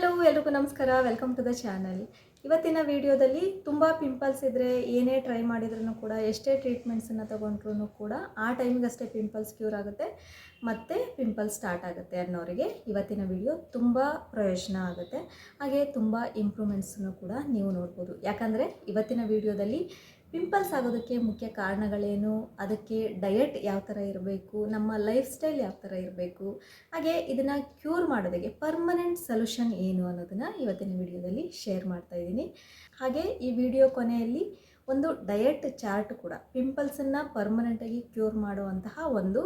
Hello ಎಲ್ರಿಗೂ ನಮಸ್ಕಾರ, welcome to the channel. ಇವತ್ತಿನ ವಿಡಿಯೋದಲ್ಲಿ ತುಂಬ ಪಿಂಪಲ್ಸ್ ಇದ್ದರೆ ಏನೇ ಟ್ರೈ ಮಾಡಿದ್ರೂ ಕೂಡ, ಎಷ್ಟೇ ಟ್ರೀಟ್ಮೆಂಟ್ಸನ್ನು ತೊಗೊಂಡ್ರೂ ಕೂಡ ಆ ಟೈಮ್ಗಷ್ಟೇ ಪಿಂಪಲ್ಸ್ ಕ್ಯೂರ್ ಆಗುತ್ತೆ ಮತ್ತು ಪಿಂಪಲ್ಸ್ ಸ್ಟಾರ್ಟ್ ಆಗುತ್ತೆ ಅನ್ನೋರಿಗೆ ಇವತ್ತಿನ ವಿಡಿಯೋ ತುಂಬ ಪ್ರಯೋಜನ ಆಗುತ್ತೆ. ಹಾಗೆ ತುಂಬ ಇಂಪ್ರೂವ್ಮೆಂಟ್ಸನ್ನು ಕೂಡ ನೀವು ನೋಡ್ಬೋದು. ಯಾಕಂದರೆ ಇವತ್ತಿನ ವಿಡಿಯೋದಲ್ಲಿ ಪಿಂಪಲ್ಸ್ ಆಗೋದಕ್ಕೆ ಮುಖ್ಯ ಕಾರಣಗಳೇನು, ಅದಕ್ಕೆ ಡಯಟ್ ಯಾವ ಥರ ಇರಬೇಕು, ನಮ್ಮ ಲೈಫ್ ಸ್ಟೈಲ್ ಯಾವ ಥರ ಇರಬೇಕು, ಹಾಗೆ ಇದನ್ನು ಕ್ಯೂರ್ ಮಾಡೋದಕ್ಕೆ ಪರ್ಮನೆಂಟ್ ಸೊಲ್ಯೂಷನ್ ಏನು ಅನ್ನೋದನ್ನು ಇವತ್ತಿನ ವಿಡಿಯೋದಲ್ಲಿ ಶೇರ್ ಮಾಡ್ತಾ ಇದ್ದೀನಿ. ಹಾಗೆ ಈ ವಿಡಿಯೋ ಕೊನೆಯಲ್ಲಿ ಒಂದು ಡಯಟ್ ಚಾರ್ಟ್ ಕೂಡ, ಪಿಂಪಲ್ಸನ್ನು ಪರ್ಮನೆಂಟಾಗಿ ಕ್ಯೂರ್ ಮಾಡುವಂತಹ ಒಂದು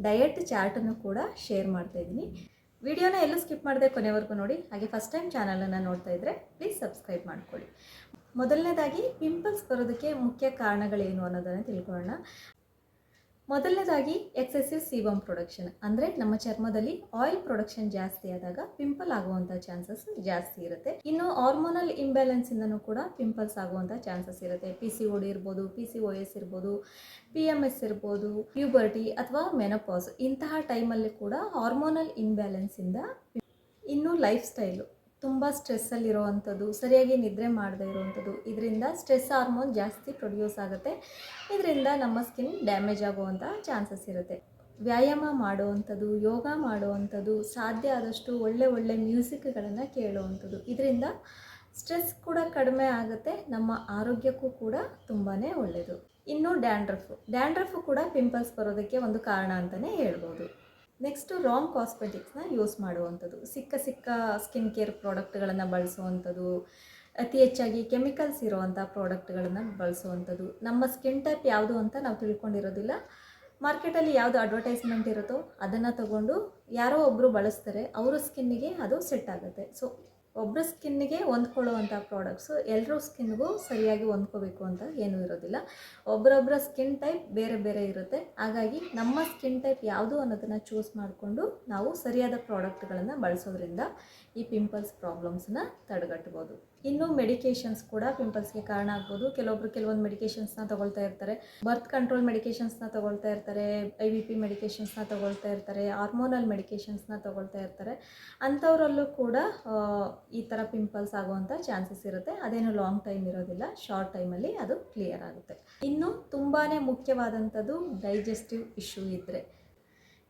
ಡಯಟ್ ಚಾರ್ಟನ್ನು ಕೂಡ ಶೇರ್ ಮಾಡ್ತಾ ಇದ್ದೀನಿ. ವಿಡಿಯೋನ ಎಲ್ಲೂ ಸ್ಕಿಪ್ ಮಾಡದೆ ಕೊನೆವರೆಗೂ ನೋಡಿ. ಹಾಗೆ ಫಸ್ಟ್ ಟೈಮ್ ಚಾನಲನ್ನು ನೋಡ್ತಾ ಇದ್ದರೆ ಪ್ಲೀಸ್ ಸಬ್ಸ್ಕ್ರೈಬ್ ಮಾಡ್ಕೊಳ್ಳಿ. ಮೊದಲನೇದಾಗಿ ಪಿಂಪಲ್ಸ್ ಬರೋದಕ್ಕೆ ಮುಖ್ಯ ಕಾರಣಗಳೇನು ಅನ್ನೋದನ್ನು ತಿಳ್ಕೊಳ್ಳೋಣ. ಮೊದಲನೇದಾಗಿ ಎಕ್ಸೆಸಿವ್ ಸೀಬಮ್ ಪ್ರೊಡಕ್ಷನ್, ಅಂದರೆ ನಮ್ಮ ಚರ್ಮದಲ್ಲಿ ಆಯಿಲ್ ಪ್ರೊಡಕ್ಷನ್ ಜಾಸ್ತಿ ಆದಾಗ ಪಿಂಪಲ್ ಆಗುವಂಥ ಚಾನ್ಸಸ್ ಜಾಸ್ತಿ ಇರುತ್ತೆ. ಇನ್ನು ಹಾರ್ಮೋನಲ್ ಇಂಬ್ಯಾಲೆನ್ಸಿಂದನೂ ಕೂಡ ಪಿಂಪಲ್ಸ್ ಆಗುವಂಥ ಚಾನ್ಸಸ್ ಇರುತ್ತೆ. PCOD ಇರ್ಬೋದು, PCOS ಇರ್ಬೋದು, PMS ಇರ್ಬೋದು, ಪ್ಯೂಬರ್ಟಿ ಅಥವಾ ಮೆನೋಪಾಸ್, ಇಂತಹ ಟೈಮಲ್ಲಿ ಕೂಡ ಹಾರ್ಮೋನಲ್ ಇಂಬ್ಯಾಲೆನ್ಸಿಂದ. ಇನ್ನು ಲೈಫ್ ಸ್ಟೈಲು, ತುಂಬ ಸ್ಟ್ರೆಸ್ಸಲ್ಲಿರೋವಂಥದ್ದು, ಸರಿಯಾಗಿ ನಿದ್ರೆ ಮಾಡದೇ ಇರೋವಂಥದ್ದು, ಇದರಿಂದ ಸ್ಟ್ರೆಸ್ ಹಾರ್ಮೋನ್ ಜಾಸ್ತಿ ಪ್ರೊಡ್ಯೂಸ್ ಆಗುತ್ತೆ. ಇದರಿಂದ ನಮ್ಮ ಸ್ಕಿನ್ ಡ್ಯಾಮೇಜ್ ಆಗುವಂಥ ಚಾನ್ಸಸ್ ಇರುತ್ತೆ. ವ್ಯಾಯಾಮ ಮಾಡುವಂಥದ್ದು, ಯೋಗ ಮಾಡುವಂಥದ್ದು, ಸಾಧ್ಯ ಆದಷ್ಟು ಒಳ್ಳೆ ಮ್ಯೂಸಿಕ್ಗಳನ್ನು ಕೇಳುವಂಥದ್ದು, ಇದರಿಂದ ಸ್ಟ್ರೆಸ್ ಕೂಡ ಕಡಿಮೆ ಆಗುತ್ತೆ, ನಮ್ಮ ಆರೋಗ್ಯಕ್ಕೂ ಕೂಡ ತುಂಬಾ ಒಳ್ಳೆಯದು. ಇನ್ನು ಡ್ಯಾಂಡ್ರಫು ಕೂಡ ಪಿಂಪಲ್ಸ್ ಬರೋದಕ್ಕೆ ಒಂದು ಕಾರಣ ಅಂತಲೇ ಹೇಳ್ಬೋದು. ನೆಕ್ಸ್ಟು ರಾಂಗ್ ಕಾಸ್ಮೆಟಿಕ್ಸ್ನ ಯೂಸ್ ಮಾಡುವಂಥದ್ದು, ಸಿಕ್ಕ ಸ್ಕಿನ್ ಕೇರ್ ಪ್ರಾಡಕ್ಟ್ಗಳನ್ನು ಬಳಸುವಂಥದ್ದು, ಅತಿ ಹೆಚ್ಚಾಗಿ ಕೆಮಿಕಲ್ಸ್ ಇರುವಂಥ ಪ್ರಾಡಕ್ಟ್ಗಳನ್ನು ಬಳಸುವಂಥದ್ದು, ನಮ್ಮ ಸ್ಕಿನ್ ಟೈಪ್ ಯಾವುದು ಅಂತ ನಾವು ತಿಳ್ಕೊಂಡಿರೋದಿಲ್ಲ. ಮಾರ್ಕೆಟಲ್ಲಿ ಯಾವುದು ಅಡ್ವರ್ಟೈಸ್ಮೆಂಟ್ ಇರುತ್ತೋ ಅದನ್ನು ತಗೊಂಡು ಯಾರೋ ಒಬ್ಬರು ಬಳಸ್ತಾರೆ, ಅವರ ಸ್ಕಿನ್ನಿಗೆ ಅದು ಸೆಟ್ ಆಗುತ್ತೆ. ಸೊ ಒಬ್ಬರ ಸ್ಕಿನ್ನಿಗೆ ಹೊಂದ್ಕೊಳ್ಳುವಂಥ ಪ್ರಾಡಕ್ಟ್ಸು ಎಲ್ಲರೂ ಸ್ಕಿನ್ಗೂ ಸರಿಯಾಗಿ ಹೊಂದ್ಕೋಬೇಕು ಅಂತ ಏನೂ ಇರೋದಿಲ್ಲ. ಒಬ್ಬರೊಬ್ಬರ ಸ್ಕಿನ್ ಟೈಪ್ ಬೇರೆ ಬೇರೆ ಇರುತ್ತೆ. ಹಾಗಾಗಿ ನಮ್ಮ ಸ್ಕಿನ್ ಟೈಪ್ ಯಾವುದು ಅನ್ನೋದನ್ನು ಚೂಸ್ ಮಾಡಿಕೊಂಡು ನಾವು ಸರಿಯಾದ ಪ್ರಾಡಕ್ಟ್ಗಳನ್ನು ಬಳಸೋದ್ರಿಂದ ಈ ಪಿಂಪಲ್ಸ್ ಪ್ರಾಬ್ಲಮ್ಸನ್ನ ತಡೆಗಟ್ಬೋದು. ಇನ್ನು ಮೆಡಿಕೇಷನ್ಸ್ ಕೂಡ ಪಿಂಪಲ್ಸ್ಗೆ ಕಾರಣ ಆಗ್ಬೋದು. ಕೆಲವೊಂದು ಮೆಡಿಕೇಷನ್ಸ್ನ ತೊಗೊಳ್ತಾ ಇರ್ತಾರೆ, ಬರ್ತ್ ಕಂಟ್ರೋಲ್ ಮೆಡಿಕೇಷನ್ಸ್ನ ತೊಗೊಳ್ತಾ ಇರ್ತಾರೆ, IVP ಮೆಡಿಕೇಷನ್ಸ್ನ ತೊಗೊಳ್ತಾ ಇರ್ತಾರೆ, ಹಾರ್ಮೋನಲ್ ಮೆಡಿಕೇಷನ್ಸ್ನ ತೊಗೊಳ್ತಾ ಇರ್ತಾರೆ. ಅಂಥವರಲ್ಲೂ ಕೂಡ ಈ ಥರ ಪಿಂಪಲ್ಸ್ ಆಗುವಂಥ ಚಾನ್ಸಸ್ ಇರುತ್ತೆ. ಅದೇನು ಲಾಂಗ್ ಟೈಮ್ ಇರೋದಿಲ್ಲ, ಶಾರ್ಟ್ ಟೈಮಲ್ಲಿ ಅದು ಕ್ಲಿಯರ್ ಆಗುತ್ತೆ. ಇನ್ನು ತುಂಬಾ ಮುಖ್ಯವಾದಂಥದ್ದು ಡೈಜೆಸ್ಟಿವ್ ಇಶ್ಯೂ ಇದ್ದರೆ,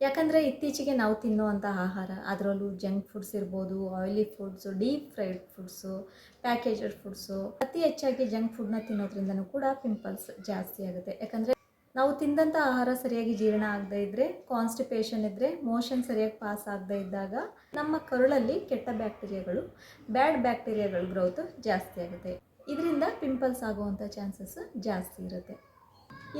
ಯಾಕಂದರೆ ಇತ್ತೀಚೆಗೆ ನಾವು ತಿನ್ನುವಂಥ ಆಹಾರ, ಅದರಲ್ಲೂ ಜಂಕ್ ಫುಡ್ಸ್ ಇರ್ಬೋದು, oily foods, deep fried foods, packaged foods, ಅತಿ ಹೆಚ್ಚಾಗಿ ಜಂಕ್ ಫುಡ್ನ ತಿನ್ನೋದ್ರಿಂದನೂ ಕೂಡ ಪಿಂಪಲ್ಸ್ ಜಾಸ್ತಿ ಆಗುತ್ತೆ. ಯಾಕಂದರೆ ನಾವು ತಿಂದಂಥ ಆಹಾರ ಸರಿಯಾಗಿ ಜೀರ್ಣ ಆಗದೇ ಇದ್ದರೆ, ಕಾನ್ಸ್ಟಿಪೇಷನ್ ಇದ್ದರೆ, ಮೋಷನ್ ಸರಿಯಾಗಿ ಪಾಸ್ ಆಗದೇ ಇದ್ದಾಗ ನಮ್ಮ ಕರುಳಲ್ಲಿ ಕೆಟ್ಟ ಬ್ಯಾಕ್ಟೀರಿಯಾಗಳು, ಬ್ಯಾಡ್ ಬ್ಯಾಕ್ಟೀರಿಯಾಗಳ ಗ್ರೋತ್ ಜಾಸ್ತಿ ಆಗುತ್ತೆ. ಇದರಿಂದ ಪಿಂಪಲ್ಸ್ ಆಗುವಂಥ ಚಾನ್ಸಸ್ ಜಾಸ್ತಿ ಇರುತ್ತೆ.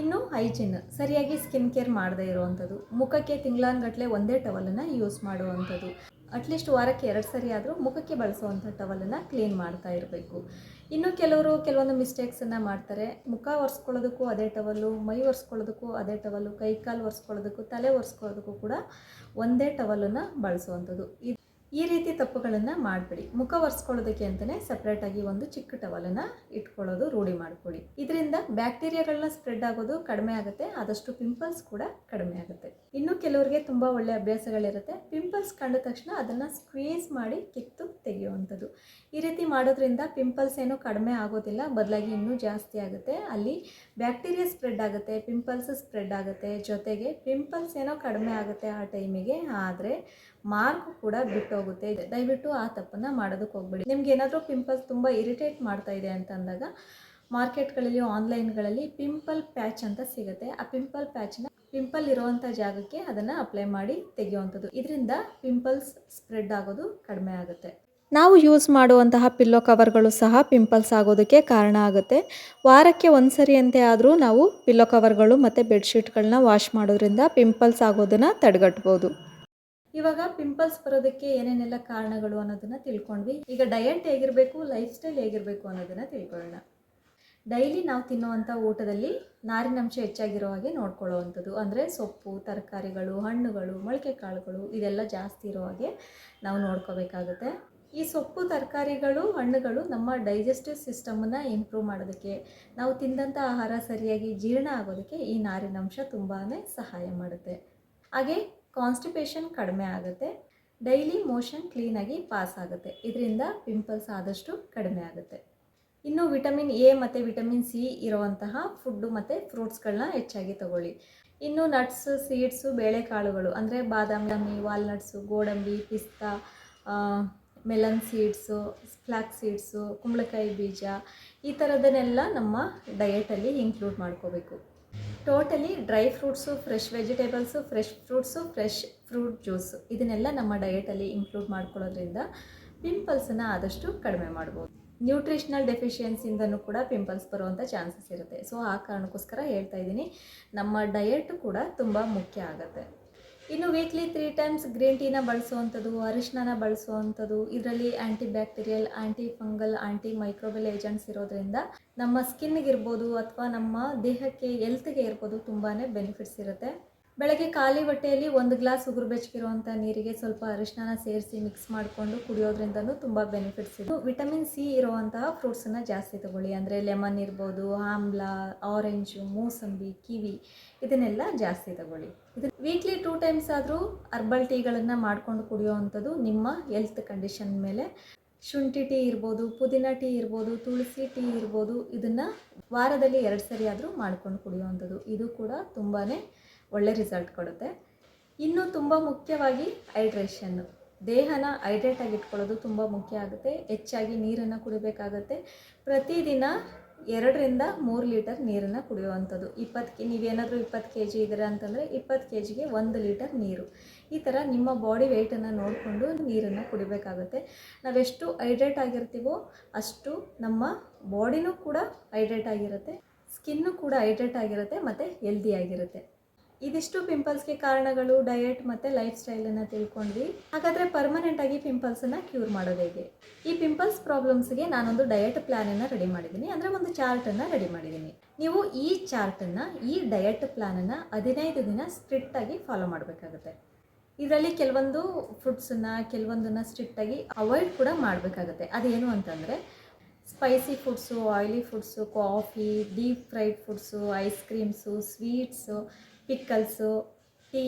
ಇನ್ನು ಹೈಜಿನ್, ಸರಿಯಾಗಿ ಸ್ಕಿನ್ ಕೇರ್ ಮಾಡದೇ ಇರುವಂಥದ್ದು, ಮುಖಕ್ಕೆ ತಿಂಗಳಾನ್ಗಟ್ಟಲೆ ಒಂದೇ ಟವಲನ್ನು ಯೂಸ್ ಮಾಡುವಂಥದ್ದು, ಅಟ್ಲೀಸ್ಟ್ ವಾರಕ್ಕೆ 2 ಸರಿ ಆದರೂ ಮುಖಕ್ಕೆ ಬಳಸುವಂಥ ಟವಲನ್ನು ಕ್ಲೀನ್ ಮಾಡ್ತಾ ಇರಬೇಕು. ಇನ್ನು ಕೆಲವೊಂದು ಮಿಸ್ಟೇಕ್ಸನ್ನು ಮಾಡ್ತಾರೆ. ಮುಖ ಒರೆಸ್ಕೊಳ್ಳೋದಕ್ಕೂ ಅದೇ ಟವಲ್ಲು, ಮೈ ಒರೆಸ್ಕೊಳ್ಳೋದಕ್ಕೂ ಅದೇ ಟವಲ್ಲು, ಕೈ ಕಾಲು ಒರೆಸ್ಕೊಳ್ಳೋದಕ್ಕೂ, ತಲೆ ಒರೆಸ್ಕೊಳ್ಳೋದಕ್ಕೂ ಕೂಡ ಒಂದೇ ಟವಲನ್ನು ಬಳಸುವಂಥದ್ದು. ಈ ರೀತಿ ತಪ್ಪುಗಳನ್ನು ಮಾಡಬೇಡಿ. ಮುಖ ಒರೆಸ್ಕೊಳ್ಳೋದಕ್ಕೆ ಅಂತಲೇ ಸಪ್ರೇಟಾಗಿ ಒಂದು ಚಿಕ್ಕ ಟವಲನ್ನು ಇಟ್ಕೊಳ್ಳೋದು ರೂಢಿ ಮಾಡಿಕೊಡಿ. ಇದರಿಂದ ಬ್ಯಾಕ್ಟೀರಿಯಾಗಳನ್ನ ಸ್ಪ್ರೆಡ್ ಆಗೋದು ಕಡಿಮೆ ಆಗುತ್ತೆ, ಆದಷ್ಟು ಪಿಂಪಲ್ಸ್ ಕೂಡ ಕಡಿಮೆ ಆಗುತ್ತೆ. ಇನ್ನು ಕೆಲವರಿಗೆ ತುಂಬ ಒಳ್ಳೆಯ ಅಭ್ಯಾಸಗಳಿರುತ್ತೆ. ಪಿಂಪಲ್ಸ್ ಕಂಡ ತಕ್ಷಣ ಅದನ್ನು ಸ್ಕ್ವೀಸ್ ಮಾಡಿ ಕಿತ್ತು ತೆಗೆಯುವಂಥದ್ದು. ಈ ರೀತಿ ಮಾಡೋದ್ರಿಂದ ಪಿಂಪಲ್ಸ್ ಏನೂ ಕಡಿಮೆ ಆಗೋದಿಲ್ಲ, ಬದಲಾಗಿ ಇನ್ನೂ ಜಾಸ್ತಿ ಆಗುತ್ತೆ. ಅಲ್ಲಿ ಬ್ಯಾಕ್ಟೀರಿಯಾ ಸ್ಪ್ರೆಡ್ ಆಗುತ್ತೆ, ಪಿಂಪಲ್ಸ್ ಸ್ಪ್ರೆಡ್ ಆಗುತ್ತೆ. ಜೊತೆಗೆ ಪಿಂಪಲ್ಸ್ ಏನೋ ಕಡಿಮೆ ಆಗುತ್ತೆ ಆ ಟೈಮಿಗೆ, ಆದರೆ ಮಾರ್ಕ್ ಕೂಡ ಬಿಟ್ಟೋಗುತ್ತೆ. ದಯವಿಟ್ಟು ಆ ತಪ್ಪನ್ನು ಮಾಡೋದಕ್ಕೆ ಹೋಗಬೇಡಿ. ನಿಮ್ಗೆ ಏನಾದರೂ ಪಿಂಪಲ್ಸ್ ತುಂಬ ಇರಿಟೇಟ್ ಮಾಡ್ತಾ ಇದೆ ಅಂತ ಅಂದಾಗ ಮಾರ್ಕೆಟ್ಗಳಲ್ಲಿ, ಆನ್ಲೈನ್ಗಳಲ್ಲಿ ಪಿಂಪಲ್ ಪ್ಯಾಚ್ ಅಂತ ಸಿಗುತ್ತೆ. ಆ ಪಿಂಪಲ್ ಇರುವಂಥ ಜಾಗಕ್ಕೆ ಅದನ್ನು ಅಪ್ಲೈ ಮಾಡಿ ತೆಗೆಯುವಂಥದ್ದು. ಇದರಿಂದ ಪಿಂಪಲ್ಸ್ ಸ್ಪ್ರೆಡ್ ಆಗೋದು ಕಡಿಮೆ ಆಗುತ್ತೆ. ನಾವು ಯೂಸ್ ಮಾಡುವಂತಹ ಪಿಲ್ಲೋ ಕವರ್ಗಳು ಸಹ ಪಿಂಪಲ್ಸ್ ಆಗೋದಕ್ಕೆ ಕಾರಣ ಆಗುತ್ತೆ. ವಾರಕ್ಕೆ 1 ಸರಿ ಅಂತೆ ಆದರೂ ನಾವು ಪಿಲ್ಲೋ ಕವರ್ಗಳು ಮತ್ತು ಬೆಡ್ಶೀಟ್ಗಳನ್ನ ವಾಶ್ ಮಾಡೋದ್ರಿಂದ ಪಿಂಪಲ್ಸ್ ಆಗೋದನ್ನು ತಡೆಗಟ್ಬೋದು. ಇವಾಗ ಪಿಂಪಲ್ಸ್ ಬರೋದಕ್ಕೆ ಏನೇನೆಲ್ಲ ಕಾರಣಗಳು ಅನ್ನೋದನ್ನು ತಿಳ್ಕೊಂಡ್ವಿ. ಈಗ ಡಯಟ್ ಹೇಗಿರಬೇಕು, ಲೈಫ್ ಸ್ಟೈಲ್ ಹೇಗಿರಬೇಕು ಅನ್ನೋದನ್ನು ತಿಳ್ಕೊಳ್ಳೋಣ. ಡೈಲಿ ನಾವು ತಿನ್ನುವಂಥ ಊಟದಲ್ಲಿ ನಾರಿನಂಶ ಹೆಚ್ಚಾಗಿರೋ ಹಾಗೆ ನೋಡ್ಕೊಳ್ಳೋವಂಥದ್ದು, ಅಂದರೆ ಸೊಪ್ಪು, ತರಕಾರಿಗಳು, ಹಣ್ಣುಗಳು, ಮೊಳಕೆ ಕಾಳುಗಳು, ಇದೆಲ್ಲ ಜಾಸ್ತಿ ಇರೋ ಹಾಗೆ ನಾವು ನೋಡ್ಕೋಬೇಕಾಗುತ್ತೆ. ಈ ಸೊಪ್ಪು, ತರಕಾರಿಗಳು, ಹಣ್ಣುಗಳು ನಮ್ಮ ಡೈಜೆಸ್ಟಿವ್ ಸಿಸ್ಟಮನ್ನು ಇಂಪ್ರೂವ್ ಮಾಡೋದಕ್ಕೆ, ನಾವು ತಿಂದಂಥ ಆಹಾರ ಸರಿಯಾಗಿ ಜೀರ್ಣ ಆಗೋದಕ್ಕೆ ಈ ನಾರಿನಂಶ ತುಂಬಾ ಸಹಾಯ ಮಾಡುತ್ತೆ. ಹಾಗೆ ಕಾನ್ಸ್ಟಿಪೇಷನ್ ಕಡಿಮೆ ಆಗುತ್ತೆ. ಡೈಲಿ ಮೋಷನ್ ಕ್ಲೀನಾಗಿ ಪಾಸ್ ಆಗುತ್ತೆ. ಇದರಿಂದ ಪಿಂಪಲ್ಸ್ ಆದಷ್ಟು ಕಡಿಮೆ ಆಗುತ್ತೆ. ಇನ್ನು ವಿಟಮಿನ್ ಎ ಮತ್ತು ವಿಟಮಿನ್ ಸಿ ಇರುವಂತಹ ಫುಡ್ಡು ಮತ್ತು ಫ್ರೂಟ್ಸ್ಗಳನ್ನ ಹೆಚ್ಚಾಗಿ ತಗೊಳ್ಳಿ. ಇನ್ನು ನಟ್ಸು, ಸೀಡ್ಸು, ಬೇಳೆಕಾಳುಗಳು ಅಂದರೆ ಬಾದಾಮಿ, ವಾಲ್ನಟ್ಸು, ಗೋಡಂಬಿ, ಪಿಸ್ತಾ, ಮೆಲನ್ ಸೀಡ್ಸು, ಫ್ಲಾಕ್ಸ್ ಸೀಡ್ಸು, ಕುಂಬಳಕಾಯಿ ಬೀಜ, ಈ ಥರದನ್ನೆಲ್ಲ ನಮ್ಮ ಡಯೆಟಲ್ಲಿ ಇನ್ಕ್ಲೂಡ್ ಮಾಡ್ಕೋಬೇಕು. Totally dry fruits, fresh vegetables, fresh fruits, fresh fruit juice ಇದನ್ನೆಲ್ಲ ನಮ್ಮ ಡಯೆಟಲ್ಲಿ ಇನ್ಕ್ಲೂಡ್ ಮಾಡ್ಕೊಳ್ಳೋದ್ರಿಂದ ಪಿಂಪಲ್ಸನ್ನು ಆದಷ್ಟು ಕಡಿಮೆ ಮಾಡ್ಬೋದು. ನ್ಯೂಟ್ರಿಷನಲ್ ಡೆಫಿಷಿಯನ್ಸಿಯಿಂದನೂ ಕೂಡ ಪಿಂಪಲ್ಸ್ ಬರುವಂಥ ಚಾನ್ಸಸ್ ಇರುತ್ತೆ. ಸೊ ಆ ಕಾರಣಕ್ಕೋಸ್ಕರ ಹೇಳ್ತಾ ಇದ್ದೀನಿ, ನಮ್ಮ ಡಯೆಟ್ ಕೂಡ ತುಂಬ ಮುಖ್ಯ ಆಗುತ್ತೆ. ಇನ್ನು ವೀಕ್ಲಿ 3 ಟೈಮ್ಸ್ ಗ್ರೀನ್ ಟೀನ ಬಳಸುವಂಥದ್ದು, ಅರಿಶಿನ ಬಳಸುವಂಥದ್ದು, ಇದರಲ್ಲಿ ಆ್ಯಂಟಿ ಬ್ಯಾಕ್ಟೀರಿಯಲ್, ಆ್ಯಂಟಿ ಫಂಗಲ್, ಆ್ಯಂಟಿ ಮೈಕ್ರೋಬಲ್ ಏಜೆಂಟ್ಸ್ ಇರೋದ್ರಿಂದ ನಮ್ಮ ಸ್ಕಿನ್ಗಿರ್ಬೋದು ಅಥವಾ ನಮ್ಮ ದೇಹಕ್ಕೆ ಹೆಲ್ತ್ಗೆ ಇರ್ಬೋದು ತುಂಬಾ ಬೆನಿಫಿಟ್ಸ್ ಇರುತ್ತೆ. ಬೆಳಗ್ಗೆ ಖಾಲಿ ಹೊಟ್ಟೆಯಲ್ಲಿ 1 ಗ್ಲಾಸ್ ಉಗುರು ಬೆಚ್ಚಗಿರುವಂಥ ನೀರಿಗೆ ಸ್ವಲ್ಪ ಅರಿಶಿನ ಸೇರಿಸಿ ಮಿಕ್ಸ್ ಮಾಡಿಕೊಂಡು ಕುಡಿಯೋದ್ರಿಂದನೂ ತುಂಬ ಬೆನಿಫಿಟ್ಸ್ ಇದೆ. ವಿಟಮಿನ್ ಸಿ ಇರುವಂತಹ ಫ್ರೂಟ್ಸನ್ನು ಜಾಸ್ತಿ ತಗೊಳ್ಳಿ. ಅಂದರೆ ಲೆಮನ್ ಇರ್ಬೋದು, ಆಮ್ಲ, ಆರೆಂಜು, ಮೂಸಂಬಿ, ಕಿವಿ ಇದನ್ನೆಲ್ಲ ಜಾಸ್ತಿ ತಗೊಳ್ಳಿ. ಇದು ವೀಕ್ಲಿ 2 ಟೈಮ್ಸ್ ಆದರೂ ಹರ್ಬಲ್ ಟೀಗಳನ್ನು ಮಾಡಿಕೊಂಡು ಕುಡಿಯೋವಂಥದ್ದು ನಿಮ್ಮ ಹೆಲ್ತ್ ಕಂಡೀಷನ್ ಮೇಲೆ. ಶುಂಠಿ ಟೀ ಇರ್ಬೋದು, ಪುದೀನ ಟೀ ಇರ್ಬೋದು, ತುಳಸಿ ಟೀ ಇರ್ಬೋದು, ಇದನ್ನು ವಾರದಲ್ಲಿ 2 ಸರಿ ಆದರೂ ಮಾಡ್ಕೊಂಡು ಕುಡಿಯುವಂಥದ್ದು. ಇದು ಕೂಡ ತುಂಬಾ ಒಳ್ಳೆ ರಿಸಲ್ಟ್ ಕೊಡುತ್ತೆ. ಇನ್ನು ತುಂಬ ಮುಖ್ಯವಾಗಿ ಹೈಡ್ರೇಷನ್ನು, ದೇಹನ ಹೈಡ್ರೇಟಾಗಿ ಇಟ್ಕೊಳ್ಳೋದು ತುಂಬ ಮುಖ್ಯ ಆಗುತ್ತೆ. ಹೆಚ್ಚಾಗಿ ನೀರನ್ನು ಕುಡಿಬೇಕಾಗತ್ತೆ. ಪ್ರತಿದಿನ 2 ರಿಂದ 3 ಲೀಟರ್ ನೀರನ್ನು ಕುಡಿಯುವಂಥದ್ದು. ನೀವೇನಾದರೂ 20 kg ಇದ್ದೀರಾ ಅಂತಂದರೆ 20 kgಗೆ 1 ಲೀಟರ್ ನೀರು. ಈ ಥರ ನಿಮ್ಮ ಬಾಡಿ ವೆಯ್ಟನ್ನು ನೋಡಿಕೊಂಡು ನೀರನ್ನು ಕುಡಿಬೇಕಾಗುತ್ತೆ. ನಾವೆಷ್ಟು ಹೈಡ್ರೇಟ್ ಆಗಿರ್ತೀವೋ ಅಷ್ಟು ನಮ್ಮ ಬಾಡಿನೂ ಕೂಡ ಹೈಡ್ರೇಟ್ ಆಗಿರುತ್ತೆ, ಸ್ಕಿನ್ನು ಕೂಡ ಹೈಡ್ರೇಟ್ ಆಗಿರುತ್ತೆ ಮತ್ತು ಹೆಲ್ದಿಯಾಗಿರುತ್ತೆ. ಇದಿಷ್ಟು ಪಿಂಪಲ್ಸ್ಗೆ ಕಾರಣಗಳು, ಡಯೆಟ್ ಮತ್ತು ಲೈಫ್ ಸ್ಟೈಲನ್ನು ತಿಳ್ಕೊಂಡ್ವಿ. ಹಾಗಾದರೆ ಪರ್ಮನೆಂಟಾಗಿ ಪಿಂಪಲ್ಸನ್ನು ಕ್ಯೂರ್ ಮಾಡೋದು ಹೇಗೆ? ಈ ಪಿಂಪಲ್ಸ್ ಪ್ರಾಬ್ಲಮ್ಸ್ಗೆ ನಾನೊಂದು ಡಯಟ್ ಪ್ಲ್ಯಾನನ್ನು ರೆಡಿ ಮಾಡಿದ್ದೀನಿ, ಅಂದರೆ ಒಂದು ಚಾರ್ಟನ್ನು ರೆಡಿ ಮಾಡಿದ್ದೀನಿ. ನೀವು ಈ ಚಾರ್ಟನ್ನು, ಈ ಡಯಟ್ ಪ್ಲ್ಯಾನನ್ನು 15 ದಿನ ಸ್ಟ್ರಿಕ್ಟಾಗಿ ಫಾಲೋ ಮಾಡಬೇಕಾಗುತ್ತೆ. ಇದರಲ್ಲಿ ಕೆಲವೊಂದು ಕೆಲವೊಂದನ್ನು ಸ್ಟ್ರಿಕ್ಟಾಗಿ ಅವಾಯ್ಡ್ ಕೂಡ ಮಾಡಬೇಕಾಗುತ್ತೆ. ಅದೇನು ಅಂತಂದರೆ spicy foods, oily foods, coffee, deep fried foods, ice creams, sweets, pickles, tea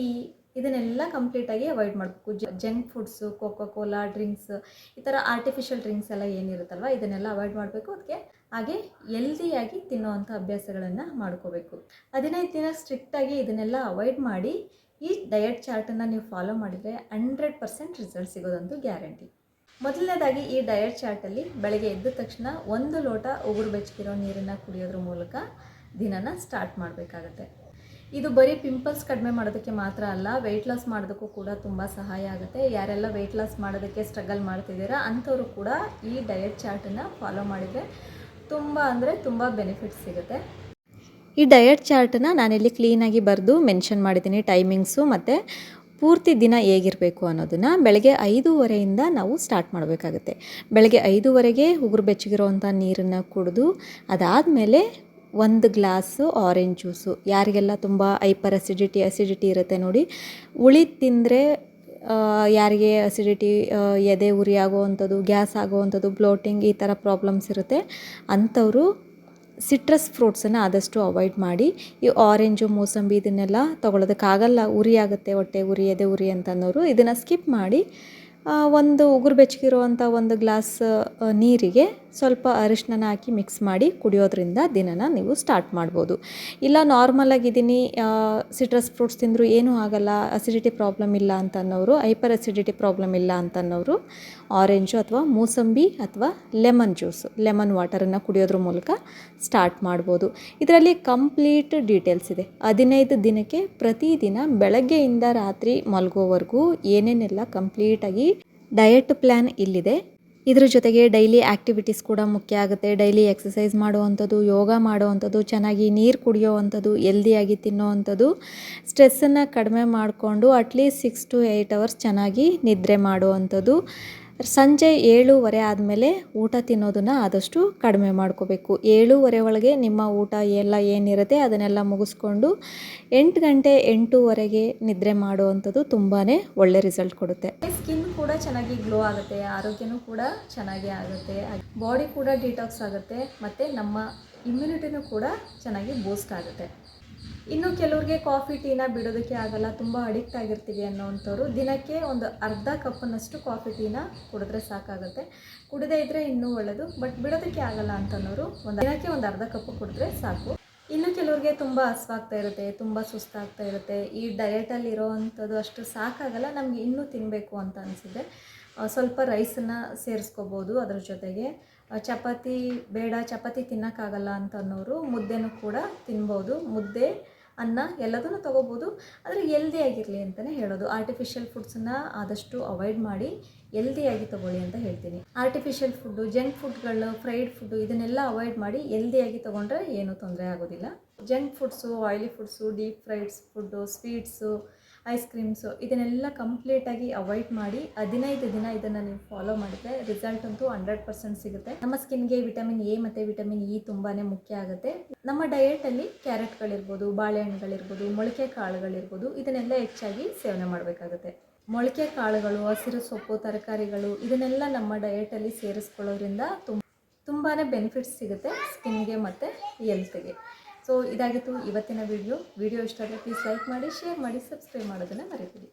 ಇದನ್ನೆಲ್ಲ ಕಂಪ್ಲೀಟಾಗಿ ಅವಾಯ್ಡ್ ಮಾಡಬೇಕು. Junk foods, coca cola drinks, ಈ ಥರ ಆರ್ಟಿಫಿಷಿಯಲ್ ಡ್ರಿಂಕ್ಸ್ ಎಲ್ಲ ಏನಿರುತ್ತಲ್ವ ಇದನ್ನೆಲ್ಲ ಅವಾಯ್ಡ್ ಮಾಡಬೇಕು. ಅದಕ್ಕೆ ಹಾಗೆ ಹೆಲ್ದಿಯಾಗಿ ತಿನ್ನೋವಂಥ ಅಭ್ಯಾಸಗಳನ್ನು ಮಾಡ್ಕೋಬೇಕು. 15 ದಿನ ಸ್ಟ್ರಿಕ್ಟಾಗಿ ಇದನ್ನೆಲ್ಲ ಅವಾಯ್ಡ್ ಮಾಡಿ ಈ ಡಯಟ್ ಚಾರ್ಟನ್ನು ನೀವು ಫಾಲೋ ಮಾಡಿದರೆ 100% ರಿಸಲ್ಟ್ ಸಿಗೋದಂತೂ ಗ್ಯಾರಂಟಿ. ಮೊದಲನೇದಾಗಿ ಈ ಡಯಟ್ ಚಾರ್ಟಲ್ಲಿ ಬೆಳಗ್ಗೆ ಎದ್ದ ತಕ್ಷಣ 1 ಲೋಟ ಉಗುರು ಬೆಚ್ಚಗಿರೋ ನೀರನ್ನು ಕುಡಿಯೋದ್ರ ಮೂಲಕ ದಿನನ ಸ್ಟಾರ್ಟ್ ಮಾಡಬೇಕಾಗತ್ತೆ. ಇದು ಬರೀ ಪಿಂಪಲ್ಸ್ ಕಡಿಮೆ ಮಾಡೋದಕ್ಕೆ ಮಾತ್ರ ಅಲ್ಲ, ವೆಯ್ಟ್ ಲಾಸ್ ಮಾಡೋದಕ್ಕೂ ಕೂಡ ತುಂಬ ಸಹಾಯ ಆಗುತ್ತೆ. ಯಾರೆಲ್ಲ ವೆಯ್ಟ್ ಲಾಸ್ ಮಾಡೋದಕ್ಕೆ ಸ್ಟ್ರಗಲ್ ಮಾಡ್ತಿದ್ದೀರಾ ಅಂಥವರು ಕೂಡ ಈ ಡಯಟ್ ಚಾರ್ಟನ್ನು ಫಾಲೋ ಮಾಡಿದರೆ ತುಂಬ ಬೆನಿಫಿಟ್ಸ್ ಸಿಗುತ್ತೆ. ಈ ಡಯಟ್ ಚಾರ್ಟನ್ನು ನಾನಿಲ್ಲಿ ಕ್ಲೀನಾಗಿ ಬರೆದು ಮೆನ್ಷನ್ ಮಾಡಿದ್ದೀನಿ, ಟೈಮಿಂಗ್ಸು ಮತ್ತು ಪೂರ್ತಿ ದಿನ ಹೇಗಿರಬೇಕು ಅನ್ನೋದನ್ನು. ಬೆಳಗ್ಗೆ 5:30ಯಿಂದ ನಾವು ಸ್ಟಾರ್ಟ್ ಮಾಡಬೇಕಾಗುತ್ತೆ. ಬೆಳಗ್ಗೆ 5:30ಗೆ ಉಗುರು ಬೆಚ್ಚಗಿರೋವಂಥ ನೀರನ್ನು ಕುಡಿದು ಅದಾದಮೇಲೆ 1 ಗ್ಲಾಸು ಆರೆಂಜ್ ಜ್ಯೂಸು. ಯಾರಿಗೆಲ್ಲ ತುಂಬ ಹೈಪರ್ ಅಸಿಡಿಟಿ ಇರುತ್ತೆ ನೋಡಿ, ಹುಳಿ ತಿಂದರೆ ಯಾರಿಗೆ ಅಸಿಡಿಟಿ, ಎದೆ ಉರಿ ಆಗೋವಂಥದ್ದು, ಗ್ಯಾಸ್ ಆಗೋವಂಥದ್ದು, ಬ್ಲೋಟಿಂಗ್ ಈ ಥರ ಪ್ರಾಬ್ಲಮ್ಸ್ ಇರುತ್ತೆ ಅಂಥವರು ಸಿಟ್ರಸ್ ಫ್ರೂಟ್ಸನ್ನು ಆದಷ್ಟು ಅವಾಯ್ಡ್ ಮಾಡಿ. ಈ ಆರೆಂಜು, ಮೂಸಂಬಿ ಇದನ್ನೆಲ್ಲ ತೊಗೊಳೋದಕ್ಕಾಗಲ್ಲ, ಉರಿ ಆಗುತ್ತೆ, ಹೊಟ್ಟೆ ಉರಿ, ಎದೆ ಉರಿ ಅಂತಂದವರು ಇದನ್ನು ಸ್ಕಿಪ್ ಮಾಡಿ ಒಂದು ಉಗುರು ಬೆಚ್ಚಗಿರುವಂಥ 1 ಗ್ಲಾಸ್ ನೀರಿಗೆ ಸ್ವಲ್ಪ ಅರಿಶಿನ ಹಾಕಿ ಮಿಕ್ಸ್ ಮಾಡಿ ಕುಡಿಯೋದ್ರಿಂದ ದಿನನ ನೀವು ಸ್ಟಾರ್ಟ್ ಮಾಡ್ಬೋದು. ಇಲ್ಲ ನಾರ್ಮಲಾಗಿದ್ದೀನಿ, ಸಿಟ್ರಸ್ ಫ್ರೂಟ್ಸ್ ತಿಂದರೂ ಏನೂ ಆಗಲ್ಲ, ಅಸಿಡಿಟಿ ಪ್ರಾಬ್ಲಮ್ ಇಲ್ಲ ಅಂತನ್ನೋರು, ಹೈಪರ್ ಅಸಿಡಿಟಿ ಪ್ರಾಬ್ಲಮ್ ಇಲ್ಲ ಅಂತನ್ನೋರು ಆರೆಂಜು ಅಥವಾ ಮೂಸಂಬಿ ಅಥವಾ ಲೆಮನ್ ಜ್ಯೂಸು, ಲೆಮನ್ ವಾಟರನ್ನು ಕುಡಿಯೋದ್ರ ಮೂಲಕ ಸ್ಟಾರ್ಟ್ ಮಾಡ್ಬೋದು. ಇದರಲ್ಲಿ ಕಂಪ್ಲೀಟ್ ಡೀಟೇಲ್ಸ್ ಇದೆ. 15 ದಿನಕ್ಕೆ ಪ್ರತಿದಿನ ಬೆಳಗ್ಗೆಯಿಂದ ರಾತ್ರಿ ಮಲಗೋವರೆಗೂ ಏನೇನೆಲ್ಲ ಕಂಪ್ಲೀಟಾಗಿ ಡಯಟ್ ಪ್ಲ್ಯಾನ್ ಇಲ್ಲಿದೆ. ಇದ್ರ ಜೊತೆಗೆ ಡೈಲಿ ಆ್ಯಕ್ಟಿವಿಟೀಸ್ ಕೂಡ ಮುಖ್ಯ ಆಗುತ್ತೆ. ಡೈಲಿ ಎಕ್ಸಸೈಸ್ ಮಾಡುವಂಥದ್ದು, ಯೋಗ ಮಾಡುವಂಥದ್ದು, ಚೆನ್ನಾಗಿ ನೀರು ಕುಡಿಯೋವಂಥದ್ದು, ಹೆಲ್ದಿಯಾಗಿ ತಿನ್ನೋವಂಥದ್ದು, ಸ್ಟ್ರೆಸ್ಸನ್ನು ಕಡಿಮೆ ಮಾಡಿಕೊಂಡು ಅಟ್ಲೀಸ್ಟ್ 6 to 8 hours ಚೆನ್ನಾಗಿ ನಿದ್ರೆ ಮಾಡುವಂಥದ್ದು. ಸಂಜೆ 7:30 ಆದಮೇಲೆ ಊಟ ತಿನ್ನೋದನ್ನು ಆದಷ್ಟು ಕಡಿಮೆ ಮಾಡ್ಕೋಬೇಕು. 7:30 ಒಳಗೆ ನಿಮ್ಮ ಊಟ ಎಲ್ಲ ಏನಿರುತ್ತೆ ಅದನ್ನೆಲ್ಲ ಮುಗಿಸ್ಕೊಂಡು 8 ಗಂಟೆ 8:30ಗೆ ನಿದ್ರೆ ಮಾಡುವಂಥದ್ದು ತುಂಬಾ ಒಳ್ಳೆ ರಿಸಲ್ಟ್ ಕೊಡುತ್ತೆ. ಸ್ಕಿನ್ ಕೂಡ ಚೆನ್ನಾಗಿ ಗ್ಲೋ ಆಗುತ್ತೆ, ಆರೋಗ್ಯನೂ ಕೂಡ ಚೆನ್ನಾಗಿ ಆಗುತ್ತೆ, ಬಾಡಿ ಕೂಡ ಡಿಟಾಕ್ಸ್ ಆಗುತ್ತೆ ಮತ್ತು ನಮ್ಮ ಇಮ್ಯುನಿಟಿನೂ ಕೂಡ ಚೆನ್ನಾಗಿ ಬೂಸ್ಟ್ ಆಗುತ್ತೆ. ಇನ್ನು ಕೆಲವ್ರಿಗೆ ಕಾಫಿ ಟೀನ ಬಿಡೋದಕ್ಕೆ ಆಗಲ್ಲ, ತುಂಬ ಅಡಿಕ್ಟ್ ಆಗಿರ್ತೀವಿ ಅನ್ನೋವಂಥವ್ರು ದಿನಕ್ಕೆ ಒಂದು ಅರ್ಧ ಕಪ್ಪನಷ್ಟು ಕಾಫಿ ಟೀನ ಕುಡಿದ್ರೆ ಸಾಕಾಗುತ್ತೆ. ಕುಡಿದೇ ಇದ್ದರೆ ಇನ್ನೂ ಒಳ್ಳೆಯದು, ಬಟ್ ಬಿಡೋದಕ್ಕೆ ಆಗಲ್ಲ ಅಂತನೋರು ದಿನಕ್ಕೆ ಒಂದು ಅರ್ಧ ಕಪ್ಪು ಕುಡಿದ್ರೆ ಸಾಕು. ಇನ್ನು ಕೆಲವ್ರಿಗೆ ತುಂಬ ಹಸ್ವಾಗ್ತಾ ಇರುತ್ತೆ, ತುಂಬ ಸುಸ್ತಾಗ್ತಾ ಇರುತ್ತೆ, ಈ ಡಯಟಲ್ಲಿ ಇರೋ ಅಂಥದ್ದು ಅಷ್ಟು ಸಾಕಾಗಲ್ಲ, ನಮಗೆ ಇನ್ನೂ ತಿನ್ನಬೇಕು ಅಂತ ಅನಿಸಿದ್ರೆ ಸ್ವಲ್ಪ ರೈಸನ್ನು ಸೇರಿಸ್ಕೋಬೋದು. ಅದ್ರ ಜೊತೆಗೆ ಚಪಾತಿ ಬೇಡ, ಚಪಾತಿ ತಿನ್ನೋಕ್ಕಾಗಲ್ಲ ಅಂತ ಅನ್ನೋರು ಮುದ್ದೆನೂ ಕೂಡ ತಿನ್ಬೋದು. ಮುದ್ದೆ, ಅನ್ನ ಎಲ್ಲದನ್ನು ತೊಗೋಬೋದು, ಆದರೆ ಎಲ್ದಿಯಾಗಿರಲಿ ಅಂತಲೇ ಹೇಳೋದು. ಆರ್ಟಿಫಿಷಿಯಲ್ ಫುಡ್ಸನ್ನು ಆದಷ್ಟು ಅವಾಯ್ಡ್ ಮಾಡಿ ಎಲ್ದಿಯಾಗಿ ತೊಗೊಳ್ಳಿ ಅಂತ ಹೇಳ್ತೀನಿ. ಆರ್ಟಿಫಿಷಿಯಲ್ ಫುಡ್ಡು, ಜಂಕ್ ಫುಡ್ಗಳು, ಫ್ರೈಡ್ ಫುಡ್ಡು ಇದನ್ನೆಲ್ಲ ಅವಾಯ್ಡ್ ಮಾಡಿ ಎಲ್ದಿಯಾಗಿ ತೊಗೊಂಡ್ರೆ ಏನೂ ತೊಂದರೆ ಆಗೋದಿಲ್ಲ. Junk foods, oily foods, deep fried food, sweets, ice creams ಇದನ್ನೆಲ್ಲ ಕಂಪ್ಲೀಟಾಗಿ ಅವಾಯ್ಡ್ ಮಾಡಿ 15 ದಿನ ಇದನ್ನು ನೀವು ಫಾಲೋ ಮಾಡಿದರೆ ರಿಸಲ್ಟ್ ಅಂತೂ 100% ಸಿಗುತ್ತೆ. ನಮ್ಮ ಸ್ಕಿನ್ಗೆ ವಿಟಮಿನ್ ಎ ಮತ್ತು ವಿಟಮಿನ್ ಇ ತುಂಬಾ ಮುಖ್ಯ ಆಗುತ್ತೆ. ನಮ್ಮ ಡಯೆಟಲ್ಲಿ ಕ್ಯಾರೆಟ್ಗಳಿರ್ಬೋದು, ಬಾಳೆಹಣ್ಣುಗಳಿರ್ಬೋದು, ಮೊಳಕೆ ಕಾಳುಗಳಿರ್ಬೋದು ಇದನ್ನೆಲ್ಲ ಹೆಚ್ಚಾಗಿ ಸೇವನೆ ಮಾಡಬೇಕಾಗುತ್ತೆ. ಮೊಳಕೆ ಕಾಳುಗಳು, ಹಸಿರು ಸೊಪ್ಪು, ತರಕಾರಿಗಳು ಇದನ್ನೆಲ್ಲ ನಮ್ಮ ಡಯೆಟಲ್ಲಿ ಸೇರಿಸ್ಕೊಳ್ಳೋದ್ರಿಂದ ತುಂಬಾ ಬೆನಿಫಿಟ್ಸ್ ಸಿಗುತ್ತೆ ಸ್ಕಿನ್ಗೆ ಮತ್ತು ಹೆಲ್ತ್ಗೆ. ಸೊ ಇದಾಗಿತ್ತು ಇವತ್ತಿನ ವಿಡಿಯೋ ಇಷ್ಟ ಆದರೆ ಪ್ಲೀಸ್ ಲೈಕ್ ಮಾಡಿ, ಶೇರ್ ಮಾಡಿ, ಸಬ್ಸ್ಕ್ರೈಬ್ ಮಾಡೋದನ್ನು ಮರಿಬೇಡಿ.